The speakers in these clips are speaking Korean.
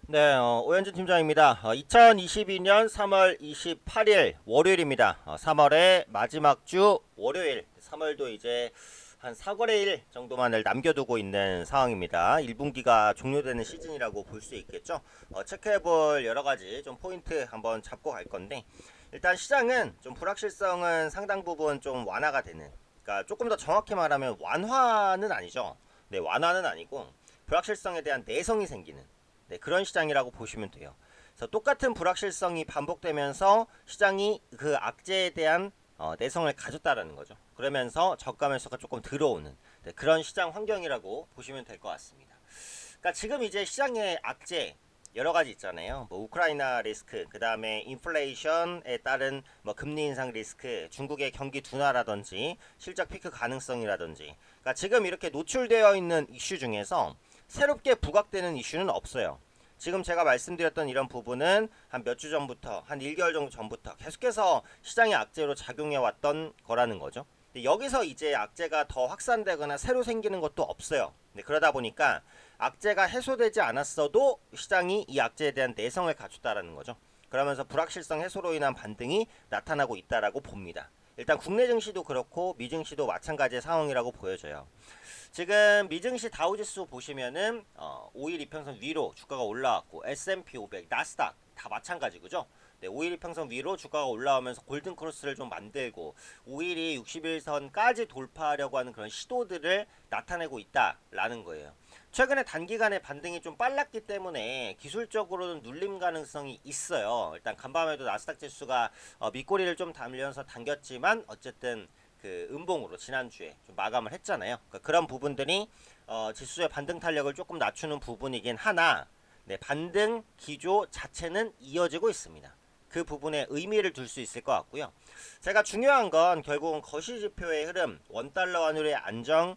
네, 오현준 팀장입니다. 2022년 3월 28일 월요일입니다. 3월의 마지막 주 월요일, 3월도 이제 한 4거래일 정도만을 남겨두고 있는 상황입니다. 1분기가 종료되는 시즌이라고 볼 수 있겠죠. 체크해볼 여러가지 좀 포인트 한번 잡고 갈 건데, 일단 시장은 좀 불확실성은 상당 부분 좀 완화가 되는, 그러니까 조금 더 정확히 말하면 완화는 아니죠. 네, 완화는 아니고 불확실성에 대한 내성이 생기는, 네, 그런 시장이라고 보시면 돼요. 그래서 똑같은 불확실성이 반복되면서 시장이 그 악재에 대한 내성을 가졌다라는 거죠. 그러면서 저가 매수가 조금 들어오는, 네, 그런 시장 환경이라고 보시면 될 것 같습니다. 그러니까 지금 이제 시장의 악재 여러 가지 있잖아요. 뭐 우크라이나 리스크, 그 다음에 인플레이션에 따른 뭐 금리 인상 리스크, 중국의 경기 둔화라든지 실적 피크 가능성이라든지, 그러니까 지금 이렇게 노출되어 있는 이슈 중에서 새롭게 부각되는 이슈는 없어요. 지금 제가 말씀드렸던 이런 부분은 한 몇 주 전부터, 한 1개월 정도 전부터 계속해서 시장의 악재로 작용해 왔던 거라는 거죠. 근데 여기서 이제 악재가 더 확산되거나 새로 생기는 것도 없어요. 네, 그러다 보니까 악재가 해소되지 않았어도 시장이 이 악재에 대한 내성을 갖췄다라는 거죠. 그러면서 불확실성 해소로 인한 반등이 나타나고 있다라고 봅니다. 일단 국내 증시도 그렇고 미증시도 마찬가지의 상황이라고 보여져요. 지금 미증시 다우지수 보시면은 5일 이평선 위로 주가가 올라왔고, S&P 500, 나스닥 다 마찬가지 그죠? 네, 5일 이평선 위로 주가가 올라오면서 골든 크로스를 좀 만들고 5일이 61선까지 돌파하려고 하는 그런 시도들을 나타내고 있다라는 거예요. 최근에 단기간에 반등이 좀 빨랐기 때문에 기술적으로는 눌림 가능성이 있어요. 일단 간밤에도 나스닥 지수가 밑꼬리를 좀 달면서 당겼지만 어쨌든 그 음봉으로 지난주에 좀 마감을 했잖아요. 그러니까 그런 부분들이 지수의 반등 탄력을 조금 낮추는 부분이긴 하나, 네, 반등 기조 자체는 이어지고 있습니다. 그 부분에 의미를 둘 수 있을 것 같고요. 제가 중요한 건 결국은 거시지표의 흐름, 원달러 환율의 안정,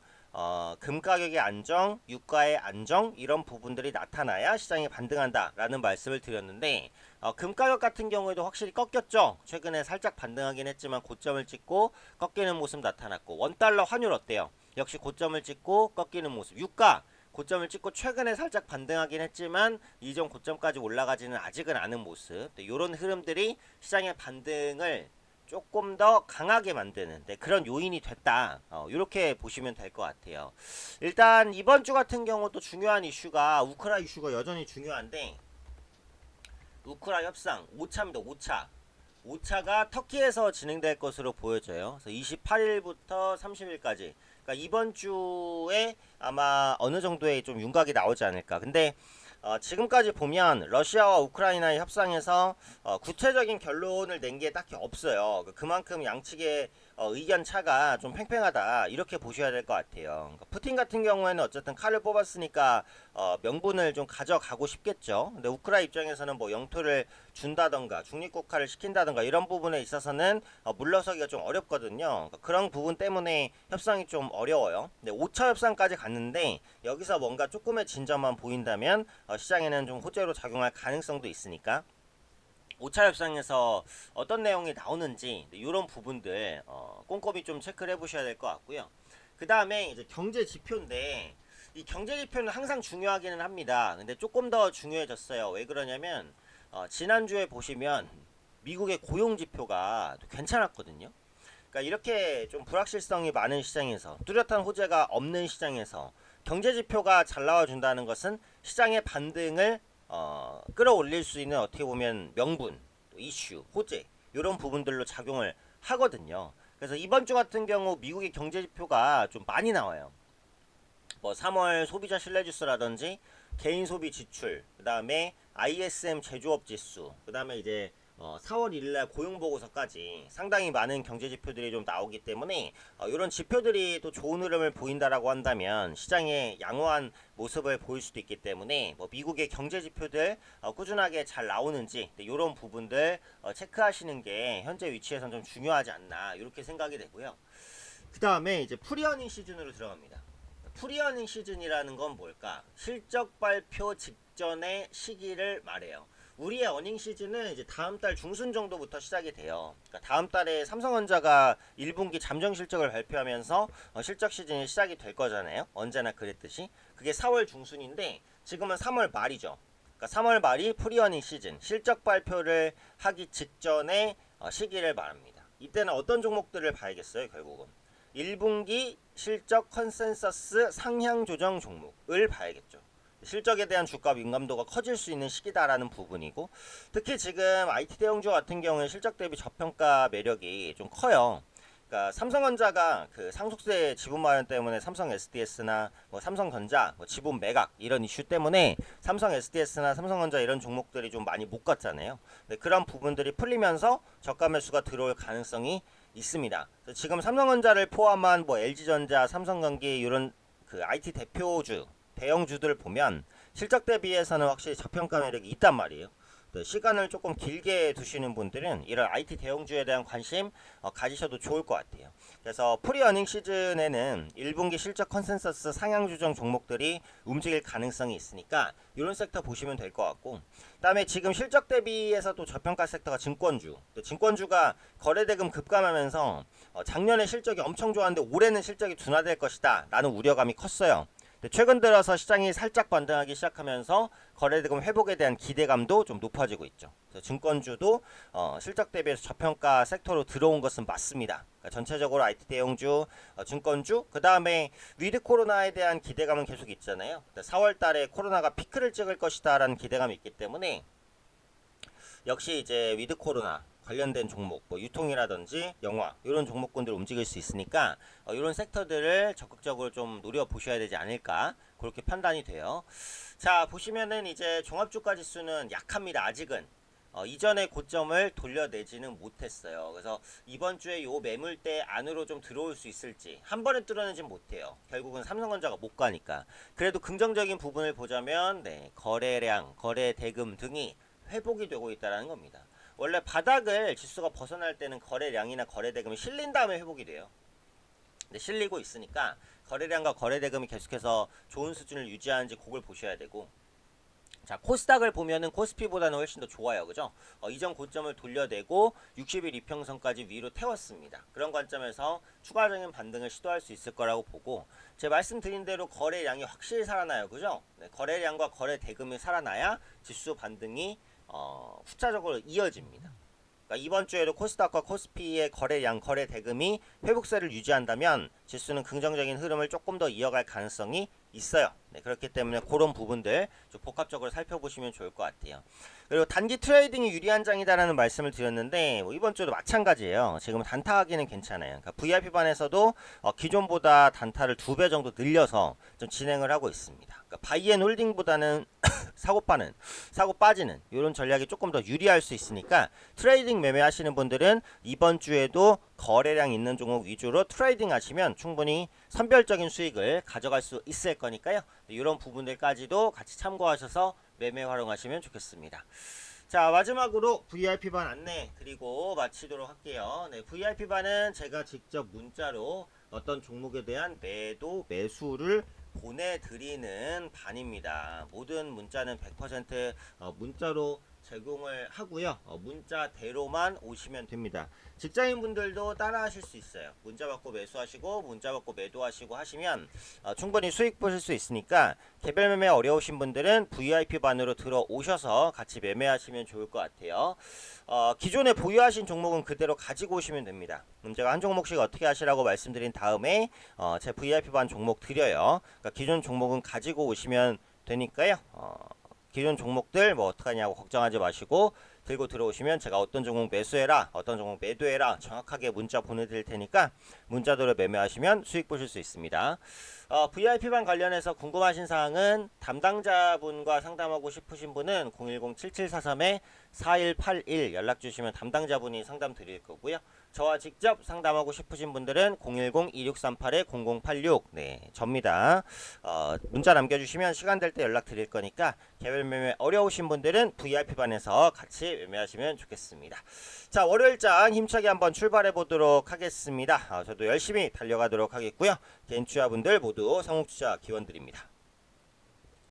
금 가격의 안정, 유가의 안정, 이런 부분들이 나타나야 시장이 반등한다라는 말씀을 드렸는데, 금 가격 같은 경우에도 확실히 꺾였죠. 최근에 살짝 반등하긴 했지만 고점을 찍고 꺾이는 모습 나타났고, 원달러 환율 어때요? 역시 고점을 찍고 꺾이는 모습. 유가 고점을 찍고 최근에 살짝 반등하긴 했지만 이전 고점까지 올라가지는 아직은 않은 모습. 이런 흐름들이 시장의 반등을 조금 더 강하게 만드는, 네, 그런 요인이 됐다. 이렇게 보시면 될 것 같아요. 일단 이번 주 같은 경우도 중요한 이슈가 우크라 이슈가 여전히 중요한데, 우크라 협상 5차입니다. 5차. 5차가 터키에서 진행될 것으로 보여져요. 그래서 28일부터 30일까지. 그러니까 이번 주에 아마 어느 정도의 좀 윤곽이 나오지 않을까. 근데 지금까지 보면 러시아와 우크라이나의 협상에서 구체적인 결론을 낸 게 딱히 없어요. 그만큼 양측의 의견 차가 좀 팽팽하다, 이렇게 보셔야 될 것 같아요. 그러니까 푸틴 같은 경우에는 어쨌든 칼을 뽑았으니까 명분을 좀 가져가고 싶겠죠. 근데 우크라 입장에서는 뭐 영토를 준다던가 중립국화를 시킨다던가 이런 부분에 있어서는 물러서기가 좀 어렵거든요. 그러니까 그런 부분 때문에 협상이 좀 어려워요. 근데 5차 협상까지 갔는데 여기서 뭔가 조금의 진전만 보인다면 시장에는 좀 호재로 작용할 가능성도 있으니까 5차 협상에서 어떤 내용이 나오는지 이런 부분들 꼼꼼히 좀 체크를 해보셔야 될 것 같고요. 그 다음에 이제 경제 지표인데, 이 경제 지표는 항상 중요하기는 합니다. 근데 조금 더 중요해졌어요. 왜 그러냐면 지난주에 보시면 미국의 고용 지표가 괜찮았거든요. 그러니까 이렇게 좀 불확실성이 많은 시장에서, 뚜렷한 호재가 없는 시장에서 경제 지표가 잘 나와준다는 것은 시장의 반등을 끌어올릴 수 있는, 어떻게 보면 명분, 이슈, 호재, 이런 부분들로 작용을 하거든요. 그래서 이번 주 같은 경우 미국의 경제 지표가 좀 많이 나와요. 뭐 3월 소비자 신뢰지수라든지 개인 소비 지출, 그 다음에 ISM 제조업 지수, 그 다음에 이제 4월 1일날 고용보고서까지 상당히 많은 경제 지표들이 좀 나오기 때문에 이런 지표들이 또 좋은 흐름을 보인다라고 한다면 시장의 양호한 모습을 보일 수도 있기 때문에 뭐 미국의 경제 지표들 꾸준하게 잘 나오는지 이런 부분들 체크하시는 게 현재 위치에선 좀 중요하지 않나, 이렇게 생각이 되고요. 그 다음에 이제 프리어닝 시즌으로 들어갑니다. 프리어닝 시즌이라는 건 뭘까? 실적 발표 직전의 시기를 말해요. 우리의 어닝 시즌은 이제 다음 달 중순 정도부터 시작이 돼요. 그러니까 다음 달에 삼성전자가 1분기 잠정 실적을 발표하면서 실적 시즌이 시작이 될 거잖아요. 언제나 그랬듯이. 그게 4월 중순인데 지금은 3월 말이죠. 그러니까 3월 말이 프리어닝 시즌, 실적 발표를 하기 직전의 시기를 말합니다. 이때는 어떤 종목들을 봐야겠어요? 결국은 1분기 실적 컨센서스 상향 조정 종목을 봐야겠죠. 실적에 대한 주가 민감도가 커질 수 있는 시기다라는 부분이고, 특히 지금 IT 대형주 같은 경우에 실적 대비 저평가 매력이 좀 커요. 그러니까 삼성전자가 그 상속세 지분 마련 때문에 삼성 SDS나 뭐 삼성전자 뭐 지분 매각 이런 이슈 때문에 삼성 SDS나 삼성전자 이런 종목들이 좀 많이 못 갔잖아요. 그런 부분들이 풀리면서 저가 매수가 들어올 가능성이 있습니다. 지금 삼성전자를 포함한 뭐 LG전자, 삼성전기 이런 그 IT 대표주 대형주들 보면 실적 대비해서는 확실히 저평가 매력이 있단 말이에요. 시간을 조금 길게 두시는 분들은 이런 IT 대형주에 대한 관심 가지셔도 좋을 것 같아요. 그래서 프리어닝 시즌에는 1분기 실적 컨센서스 상향 조정 종목들이 움직일 가능성이 있으니까 이런 섹터 보시면 될 것 같고, 그다음에 지금 실적 대비해서 또 저평가 섹터가 증권주. 증권주가 거래대금 급감하면서 작년에 실적이 엄청 좋았는데 올해는 실적이 둔화될 것이다 라는 우려감이 컸어요. 최근 들어서 시장이 살짝 반등하기 시작하면서 거래대금 회복에 대한 기대감도 좀 높아지고 있죠. 증권주도 실적 대비해서 저평가 섹터로 들어온 것은 맞습니다. 그러니까 전체적으로 IT 대형주, 증권주, 그 다음에 위드 코로나에 대한 기대감은 계속 있잖아요. 4월 달에 코로나가 피크를 찍을 것이다 라는 기대감이 있기 때문에 역시 이제 위드 코로나 관련된 종목, 뭐 유통이라든지 영화 이런 종목군들 움직일 수 있으니까 이런 섹터들을 적극적으로 좀 노려보셔야 되지 않을까 그렇게 판단이 돼요. 자, 보시면은 이제 종합주가 지수는 약합니다. 아직은 이전의 고점을 돌려내지는 못했어요. 그래서 이번 주에 요 매물대 안으로 좀 들어올 수 있을지 한 번에 뚫어내진 못해요. 결국은 삼성전자가 못 가니까. 그래도 긍정적인 부분을 보자면 거래량, 거래 대금 등이 회복이 되고 있다는 겁니다. 원래 바닥을 지수가 벗어날 때는 거래량이나 거래대금이 실린 다음에 회복이 돼요. 근데 실리고 있으니까 거래량과 거래대금이 계속해서 좋은 수준을 유지하는지 그걸 보셔야 되고, 자, 코스닥을 보면은 코스피보다는 훨씬 더 좋아요. 그죠? 이전 고점을 돌려내고 60일 이평선까지 위로 태웠습니다. 그런 관점에서 추가적인 반등을 시도할 수 있을 거라고 보고, 제가 말씀드린 대로 거래량이 확실히 살아나요. 그죠? 거래량과 거래대금이 살아나야 지수 반등이 후차적으로 이어집니다. 그러니까 이번 주에도 코스닥과 코스피의 거래량, 거래 대금이 회복세를 유지한다면 지수는 긍정적인 흐름을 조금 더 이어갈 가능성이 있어요. 그렇기 때문에 그런 부분들 좀 복합적으로 살펴보시면 좋을 것 같아요. 그리고 단기 트레이딩이 유리한 장이다라는 말씀을 드렸는데 이번 주도 마찬가지예요. 지금 단타하기는 괜찮아요. 그러니까 VIP반에서도 기존보다 단타를 2배 정도 늘려서 좀 진행을 하고 있습니다. 그러니까 바이앤홀딩보다는 사고 빠지는 이런 전략이 조금 더 유리할 수 있으니까 트레이딩 매매하시는 분들은 이번 주에도 거래량 있는 종목 위주로 트레이딩 하시면 충분히 선별적인 수익을 가져갈 수 있을 거니까요. 이런 부분들까지도 같이 참고하셔서 매매 활용하시면 좋겠습니다. 자, 마지막으로 VIP반 안내 드리고 마치도록 할게요. VIP반은 제가 직접 문자로 어떤 종목에 대한 매도 매수를 보내드리는 반입니다. 모든 문자는 100% 문자로 제공을 하고요. 문자대로만 오시면 됩니다. 직장인분들도 따라 하실 수 있어요. 문자 받고 매수하시고 문자 받고 매도하시고 하시면 충분히 수익 보실 수 있으니까 개별 매매 어려우신 분들은 VIP반으로 들어오셔서 같이 매매하시면 좋을 것 같아요. 기존에 보유하신 종목은 그대로 가지고 오시면 됩니다. 그럼 제가 한 종목씩 어떻게 하시라고 말씀드린 다음에 제 VIP반 종목 드려요. 그러니까 기존 종목은 가지고 오시면 되니까요. 기존 종목들 뭐 어떡하냐고 걱정하지 마시고 들고 들어오시면 제가 어떤 종목 매수해라 어떤 종목 매도해라 정확하게 문자 보내드릴 테니까 문자대로 매매하시면 수익 보실 수 있습니다. VIP반 관련해서 궁금하신 사항은 담당자분과 상담하고 싶으신 분은 010-7743-4181 연락 주시면 담당자분이 상담 드릴 거고요. 저와 직접 상담하고 싶으신 분들은 010-2638-0086 접니다. 문자 남겨주시면 시간 될 때 연락 드릴 거니까 개별 매매 어려우신 분들은 VIP반에서 같이 매매하시면 좋겠습니다. 자, 월요일장 힘차게 한번 출발해 보도록 하겠습니다. 저도 열심히 달려가도록 하겠고요. 개인 투자분들 모두 성공투자 기원 드립니다.